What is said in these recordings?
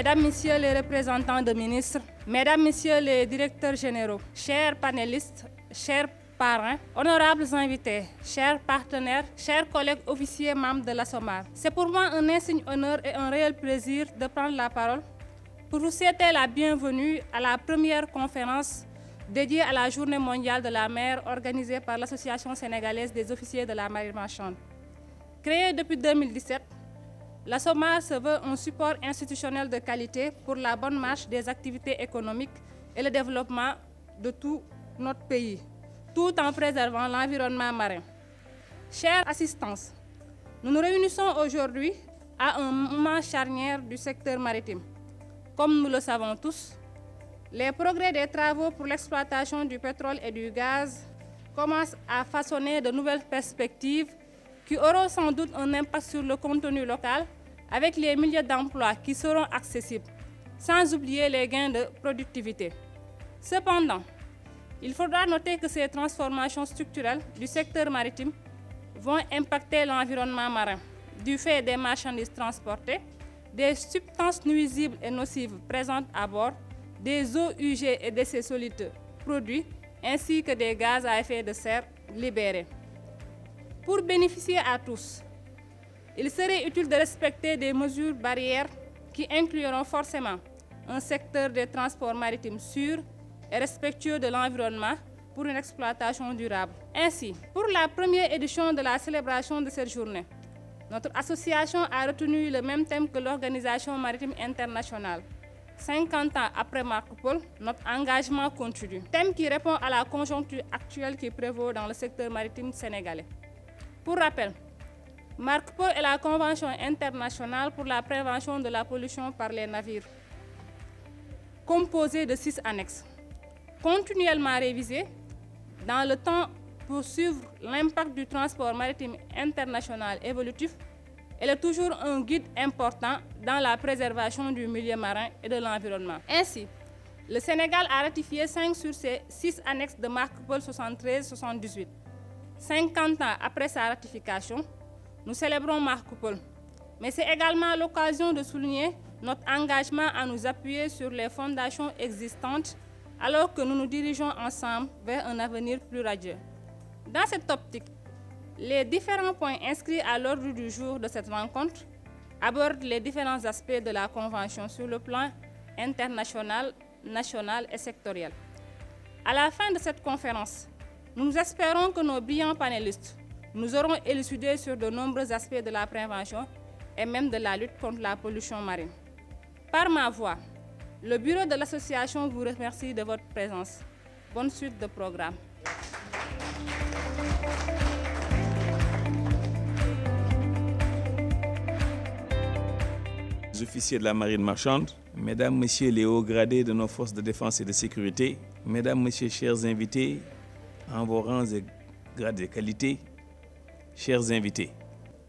Mesdames, Messieurs les représentants de ministres, Mesdames, Messieurs les directeurs généraux, chers panélistes, chers parrains, honorables invités, chers partenaires, chers collègues officiers membres de l'ASSOMAR. C'est pour moi un insigne honneur et un réel plaisir de prendre la parole pour vous souhaiter la bienvenue à la première conférence dédiée à la Journée mondiale de la mer organisée par l'Association sénégalaise des officiers de la marine marchande. Créée depuis 2017, l'ASSOMAR se veut un support institutionnel de qualité pour la bonne marche des activités économiques et le développement de tout notre pays, tout en préservant l'environnement marin. Chère assistance, nous nous réunissons aujourd'hui à un moment charnière du secteur maritime. Comme nous le savons tous, les progrès des travaux pour l'exploitation du pétrole et du gaz commencent à façonner de nouvelles perspectives qui auront sans doute un impact sur le contenu local avec les milliers d'emplois qui seront accessibles, sans oublier les gains de productivité. Cependant, il faudra noter que ces transformations structurelles du secteur maritime vont impacter l'environnement marin du fait des marchandises transportées, des substances nuisibles et nocives présentes à bord, des eaux usées et déchets solides produits, ainsi que des gaz à effet de serre libérés. Pour bénéficier à tous, il serait utile de respecter des mesures barrières qui incluront forcément un secteur des transports maritimes sûr et respectueux de l'environnement pour une exploitation durable. Ainsi, pour la première édition de la célébration de cette journée, notre association a retenu le même thème que l'Organisation maritime internationale. 50 ans après Marco Polo, notre engagement continue. Thème qui répond à la conjoncture actuelle qui prévaut dans le secteur maritime sénégalais. Pour rappel, Marco Polo est la Convention internationale pour la prévention de la pollution par les navires, composée de 6 annexes, continuellement révisées dans le temps pour suivre l'impact du transport maritime international évolutif. Elle est toujours un guide important dans la préservation du milieu marin et de l'environnement. Ainsi, le Sénégal a ratifié 5 sur ces 6 annexes de Marco Polo 73-78. 50 ans après sa ratification, nous célébrons Marco Polo. Mais c'est également l'occasion de souligner notre engagement à nous appuyer sur les fondations existantes alors que nous nous dirigeons ensemble vers un avenir plus radieux. Dans cette optique, les différents points inscrits à l'ordre du jour de cette rencontre abordent les différents aspects de la Convention sur le plan international, national et sectoriel. À la fin de cette conférence, nous espérons que nos brillants panélistes nous auront élucidé sur de nombreux aspects de la prévention et même de la lutte contre la pollution marine. Par ma voix, le bureau de l'association vous remercie de votre présence. Bonne suite de programme. Les officiers de la marine marchande, mesdames, messieurs les hauts gradés de nos forces de défense et de sécurité, mesdames, messieurs, chers invités, en vos rangs et grades et qualités, chers invités.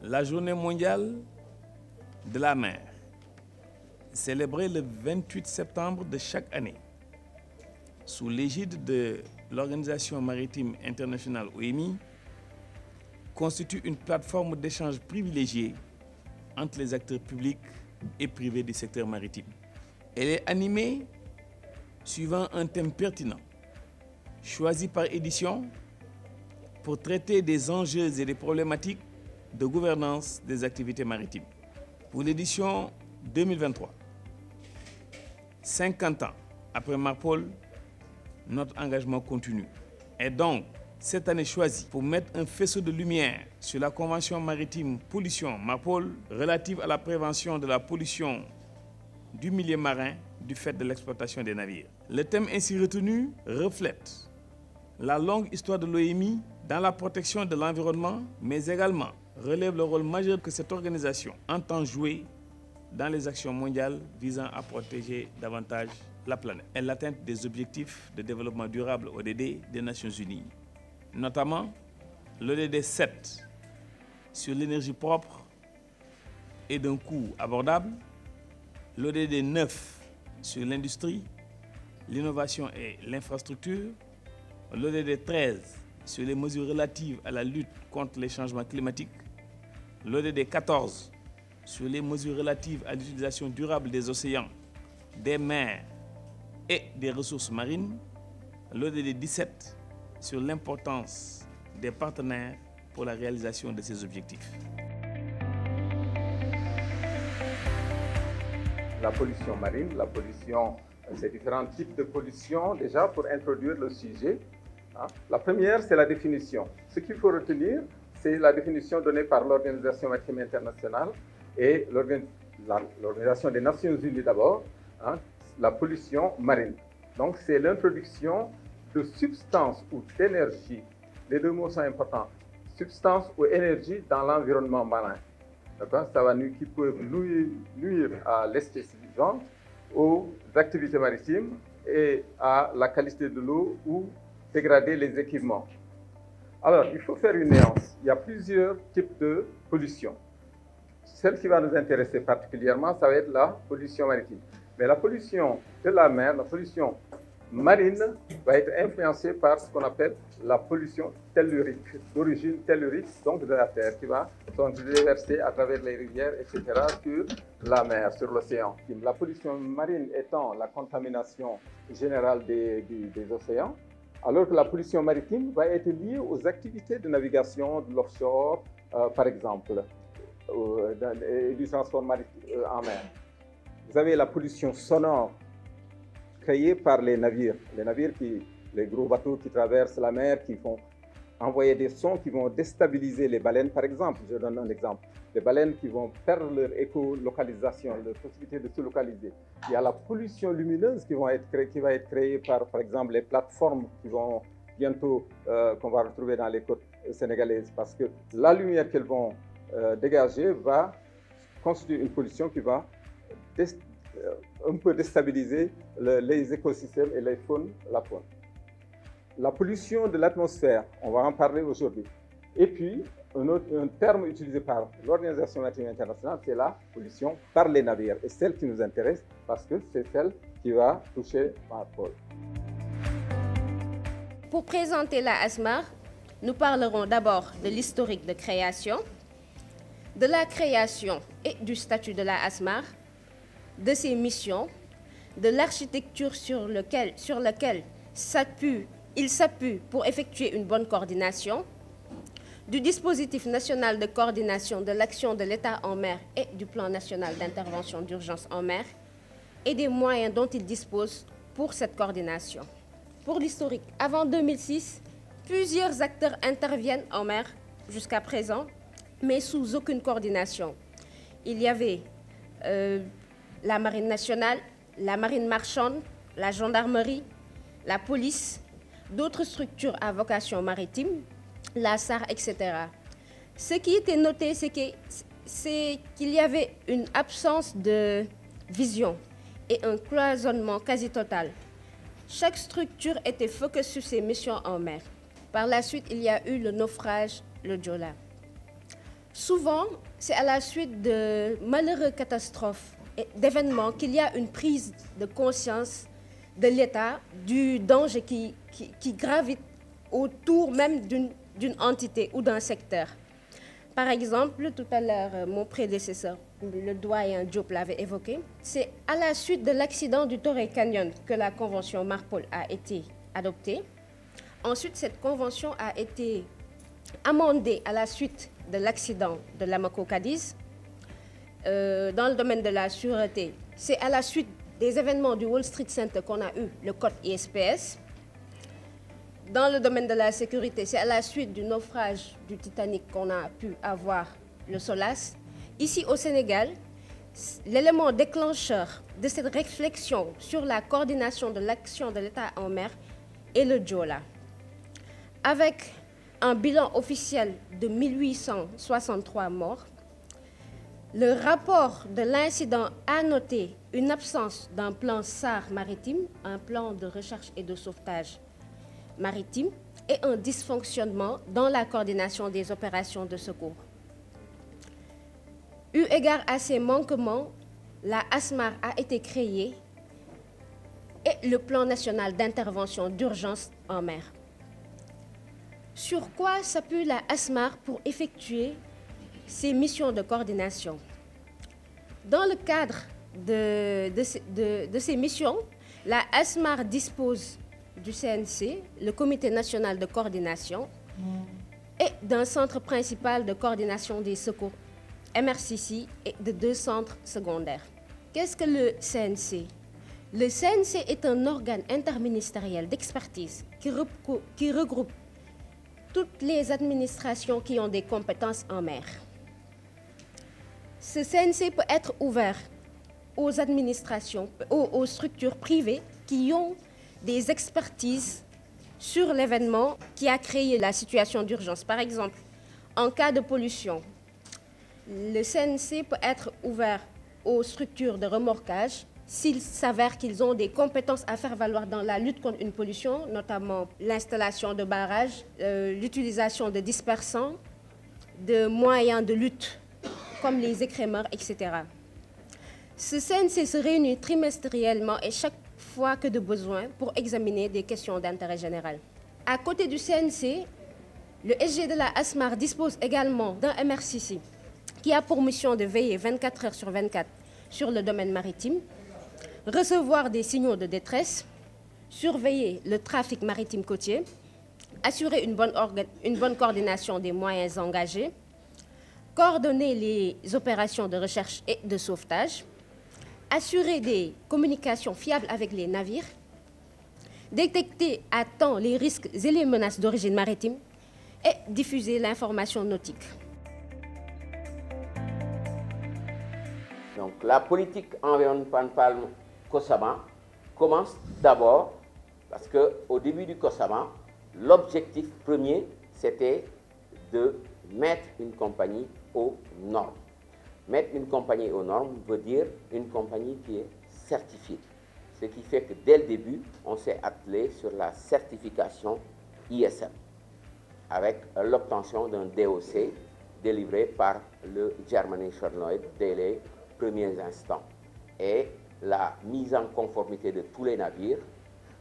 La journée mondiale de la mer, célébrée le 28 septembre de chaque année, sous l'égide de l'Organisation maritime internationale OMI, constitue une plateforme d'échange privilégiée entre les acteurs publics et privés du secteur maritime. Elle est animée suivant un thème pertinent, choisi par édition pour traiter des enjeux et des problématiques de gouvernance des activités maritimes. Pour l'édition 2023, 50 ans après Marco Polo, notre engagement continue. Et donc, cette année choisie pour mettre un faisceau de lumière sur la Convention maritime pollution Marco Polo relative à la prévention de la pollution du milieu marin du fait de l'exploitation des navires. Le thème ainsi retenu reflète la longue histoire de l'OMI dans la protection de l'environnement, mais également relève le rôle majeur que cette organisation entend jouer dans les actions mondiales visant à protéger davantage la planète et l'atteinte des objectifs de développement durable ODD des Nations Unies, notamment l'ODD 7 sur l'énergie propre et d'un coût abordable, l'ODD 9 sur l'industrie, l'innovation et l'infrastructure, l'ODD 13 sur les mesures relatives à la lutte contre les changements climatiques, l'ODD 14 sur les mesures relatives à l'utilisation durable des océans des mers et des ressources marines, l'ODD 17 sur l'importance des partenaires pour la réalisation de ces objectifs. La pollution marine, ces différents types de pollution, déjà pour introduire le sujet. La première, c'est la définition. Ce qu'il faut retenir, c'est la définition donnée par l'Organisation maritime internationale et l'Organisation des Nations Unies d'abord, la pollution marine. Donc, c'est l'introduction de substances ou d'énergie. Les deux mots sont importants. Substance ou énergie dans l'environnement marin. Qui peuvent nuire à l'espèce vivante, aux activités maritimes et à la qualité de l'eau ou dégrader les équipements. Alors, il faut faire une nuance. Il y a plusieurs types de pollution. Celle qui va nous intéresser particulièrement, ça va être la pollution maritime. Mais la pollution de la mer, la pollution marine, va être influencée par ce qu'on appelle la pollution tellurique, d'origine tellurique, donc de la terre, qui va se déverser à travers les rivières, etc., sur la mer, sur l'océan. La pollution marine étant la contamination générale des océans, alors que la pollution maritime va être liée aux activités de navigation, de l'offshore, par exemple, et du transport maritime en mer. Vous avez la pollution sonore créée par les navires, les gros bateaux qui traversent la mer, qui vont envoyer des sons qui vont déstabiliser les baleines, par exemple. Je donne un exemple. Les baleines qui vont perdre leur écolocalisation, leur possibilité de se localiser. Il y a la pollution lumineuse qui va être créée par exemple, les plateformes qui vont bientôt, qu'on va retrouver dans les côtes sénégalaises, parce que la lumière qu'elles vont dégager va constituer une pollution qui va un peu déstabiliser les écosystèmes et la faune. La pollution de l'atmosphère, on va en parler aujourd'hui. Et puis, un terme utilisé par l'Organisation maritime internationale, c'est la pollution par les navires. Et celle qui nous intéresse, parce que c'est celle qui va toucher Marpol. Pour présenter la ASMAR, nous parlerons d'abord de l'historique de création, de la création et du statut de la ASMAR, de ses missions, de l'architecture sur laquelle il s'appuie pour effectuer une bonne coordination, du dispositif national de coordination de l'action de l'État en mer et du plan national d'intervention d'urgence en mer, et des moyens dont il dispose pour cette coordination. Pour l'historique, avant 2006, plusieurs acteurs interviennent en mer jusqu'à présent, mais sous aucune coordination. Il y avait la marine nationale, la marine marchande, la gendarmerie, la police, d'autres structures à vocation maritime, la SAR, etc. Ce qui était noté, c'est qu'il y avait une absence de vision et un cloisonnement quasi total. Chaque structure était focus sur ses missions en mer. Par la suite, il y a eu le naufrage, le Joola. Souvent, c'est à la suite de malheureuses catastrophes et d'événements qu'il y a une prise de conscience de l'État, du danger qui gravite autour même d'une entité ou d'un secteur. Par exemple, tout à l'heure, mon prédécesseur, le doyen Diop, l'avait évoqué. C'est à la suite de l'accident du Torrey Canyon que la convention Marpol a été adoptée. Ensuite, cette convention a été amendée à la suite de l'accident de l'Amaco-Cadiz. Dans le domaine de la sûreté, c'est à la suite des événements du Wall Street Center qu'on a eu le code ISPS. Dans le domaine de la sécurité, c'est à la suite du naufrage du Titanic qu'on a pu avoir le SOLAS. Ici au Sénégal, l'élément déclencheur de cette réflexion sur la coordination de l'action de l'État en mer est le Joola. Avec un bilan officiel de 1863 morts, le rapport de l'incident a noté une absence d'un plan SAR maritime, un plan de recherche et de sauvetage maritime, et un dysfonctionnement dans la coordination des opérations de secours. Eu égard à ces manquements, la ASMAR a été créée et le plan national d'intervention d'urgence en mer. Sur quoi s'appuie la ASMAR pour effectuer ses missions de coordination? Dans le cadre de ces missions, la ASMAR dispose du CNC, le Comité national de coordination, et d'un centre principal de coordination des secours MRCC et de 2 centres secondaires. Qu'est-ce que le CNC? Le CNC est un organe interministériel d'expertise qui regroupe toutes les administrations qui ont des compétences en mer. Ce CNC peut être ouvert aux administrations, aux structures privées qui ont des expertises sur l'événement qui a créé la situation d'urgence. Par exemple, en cas de pollution, le CNC peut être ouvert aux structures de remorquage s'il s'avère qu'ils ont des compétences à faire valoir dans la lutte contre une pollution, notamment l'installation de barrages, l'utilisation de dispersants, de moyens de lutte comme les écrémeurs, etc. Ce CNC se réunit trimestriellement et chaque fois que de besoin pour examiner des questions d'intérêt général. À côté du CNC, le SG de la ASMAR dispose également d'un MRCC qui a pour mission de veiller 24 heures sur 24 sur le domaine maritime, recevoir des signaux de détresse, surveiller le trafic maritime côtier, assurer une bonne coordination des moyens engagés, coordonner les opérations de recherche et de sauvetage, assurer des communications fiables avec les navires, détecter à temps les risques et les menaces d'origine maritime et diffuser l'information nautique. Donc la politique environnementale COSAMA commence d'abord parce qu'au début du COSAMA, l'objectif premier, c'était de mettre une compagnie aux normes. Mettre une compagnie aux normes veut dire une compagnie qui est certifiée. Ce qui fait que dès le début, on s'est attelé sur la certification ISM avec l'obtention d'un DOC délivré par le Germany Shore Lloyd dès les premiers instants et la mise en conformité de tous les navires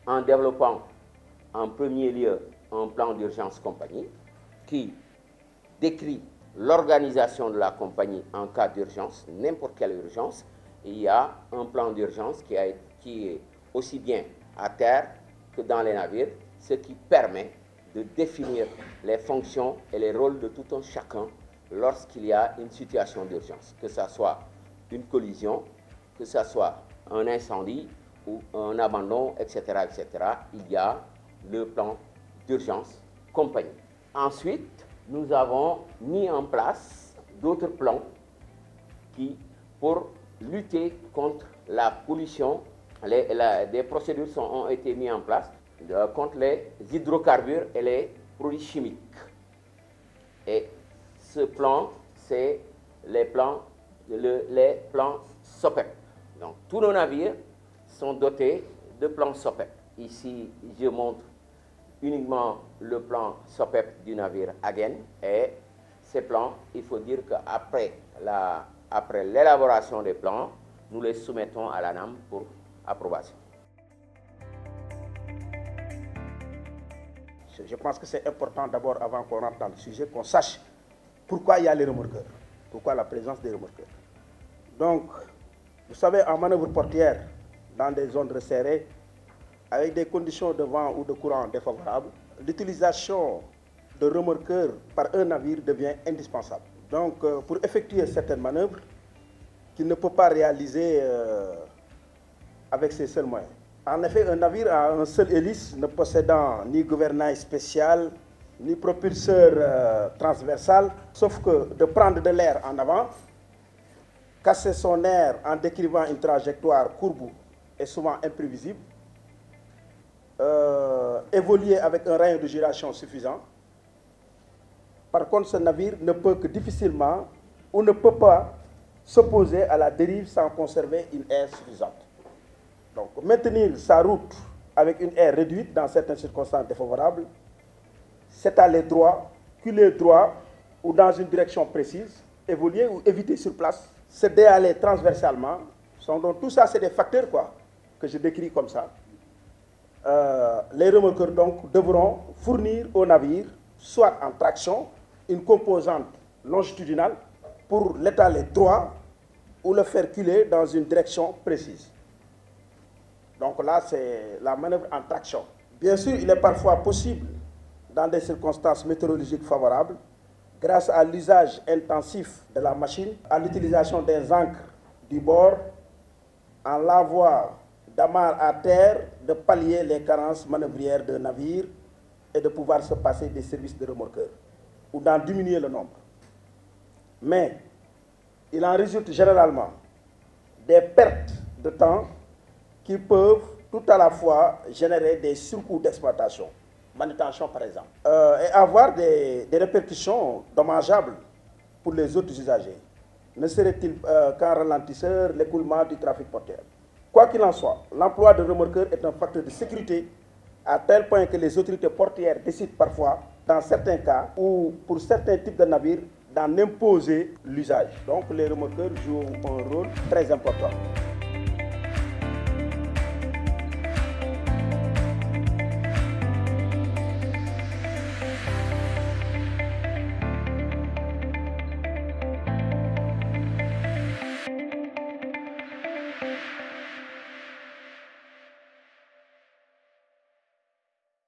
en développant en premier lieu un plan d'urgence compagnie qui décrit l'organisation de la compagnie en cas d'urgence, n'importe quelle urgence. Il y a un plan d'urgence qui est aussi bien à terre que dans les navires, ce qui permet de définir les fonctions et les rôles de tout un chacun lorsqu'il y a une situation d'urgence, que ce soit une collision, que ce soit un incendie ou un abandon, etc., etc. Il y a le plan d'urgence compagnie. Ensuite, nous avons mis en place d'autres plans pour lutter contre la pollution. Des procédures ont été mises en place contre les hydrocarbures et les produits chimiques. Et ce plan, c'est les plans SOPEP. Donc, tous nos navires sont dotés de plans SOPEP. Ici, je montre uniquement le plan SOPEP du navire Hagen. Et ces plans, il faut dire qu'après l'élaboration des plans, nous les soumettons à l'ANAM pour approbation. Je pense que c'est important d'abord, avant qu'on rentre dans le sujet, qu'on sache pourquoi il y a les remorqueurs, pourquoi la présence des remorqueurs. Donc, vous savez, en manœuvre portière, dans des zones resserrées, avec des conditions de vent ou de courant défavorables, l'utilisation de remorqueurs par un navire devient indispensable. Donc, pour effectuer certaines manœuvres qu'il ne peut pas réaliser avec ses seuls moyens. En effet, un navire à un seul hélice, ne possédant ni gouvernail spécial, ni propulseur transversal, sauf que de prendre de l'air en avant, casser son air en décrivant une trajectoire courbe et souvent imprévisible, évoluer avec un rayon de giration suffisant. Par contre, ce navire ne peut que difficilement ou ne peut pas s'opposer à la dérive sans conserver une aire suffisante. Donc, maintenir sa route avec une aire réduite dans certaines circonstances défavorables, c'est aller droit, culer droit ou dans une direction précise, évoluer ou éviter sur place, se déhaler transversalement. Donc, tout ça, c'est des facteurs que je décris comme ça. Les remorqueurs donc devront fournir au navire, soit en traction, une composante longitudinale pour l'étaler droit ou le faire culer dans une direction précise. Donc là, c'est la manœuvre en traction. Bien sûr, il est parfois possible, dans des circonstances météorologiques favorables, grâce à l'usage intensif de la machine, à l'utilisation des ancres du bord, en l'envoi d'amarres à terre, de pallier les carences manœuvrières de navires et de pouvoir se passer des services de remorqueurs, ou d'en diminuer le nombre. Mais il en résulte généralement des pertes de temps qui peuvent tout à la fois générer des surcoûts d'exploitation, manutention par exemple, et avoir des répercussions dommageables pour les autres usagers. Ne serait-il qu'un ralentisseur l'écoulement du trafic portuaire? Quoi qu'il en soit, l'emploi de remorqueurs est un facteur de sécurité à tel point que les autorités portuaires décident parfois, dans certains cas, ou pour certains types de navires, d'en imposer l'usage. Donc les remorqueurs jouent un rôle très important.